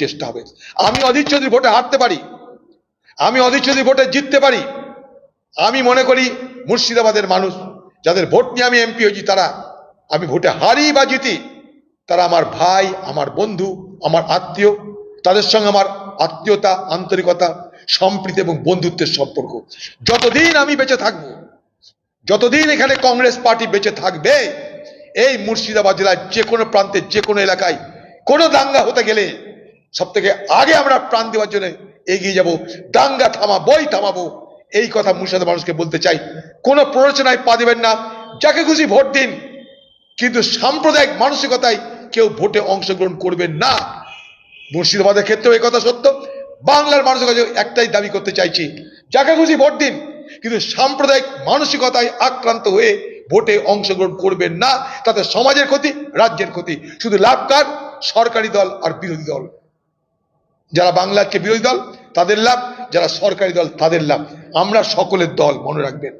চেষ্টা হবে। আমি অধীর চৌধুরী ভোটে হারতে পারি, আমি অধীর চৌধুরী ভোটে জিততে পারি। আমি মনে করি মুর্শিদাবাদের মানুষ যাদের ভোট নিয়ে আমি এমপি হয়েছি, তারা আমি ভোটে হারি বা জিতি, তারা আমার ভাই, আমার বন্ধু, আমার আত্মীয়। তাদের সঙ্গে আমার আত্মীয়তা, আন্তরিকতা, সম্প্রীতি এবং বন্ধুত্বের সম্পর্ক। যতদিন আমি বেঁচে থাকবো, যতদিন এখানে কংগ্রেস পার্টি বেঁচে থাকবে, এই মুর্শিদাবাদ জেলার যে কোনো প্রান্তে, যে কোনো এলাকায় কোনো দাঙ্গা হতে গেলে সব থেকে আগে আমরা প্রাণ দেওয়ার জন্য এগিয়ে যাব, দাঙ্গা থামাবোই থামাবো। এই কথা মুর্শিদাবাদের মানুষকে বলতে চাই। কোনো প্ররোচনায় পা দেবেন না, যাকে খুশি ভোট দিন, কিন্তু সাম্প্রদায়িক মানসিকতায় কেউ ভোটে অংশগ্রহণ করবেন না। মুর্শিদাবাদের ক্ষেত্রেও এই কথা সত্য। বাংলার মানুষের কাছে একটাই দাবি করতে চাইছি, যাকে খুশি ভোট দিন, কিন্তু সাম্প্রদায়িক মানসিকতায় আক্রান্ত হয়ে ভোটে অংশগ্রহণ করবেন না। তাতে সমাজের ক্ষতি, রাজ্যের ক্ষতি। শুধু লাভ কার? সরকারি দল আর বিরোধী দল। যারা বাংলাকে বিরোধী দল তাদের লাভ, যারা সরকারি দল তাদের লাভ। আমরা সকলের দল, মনে রাখবেন।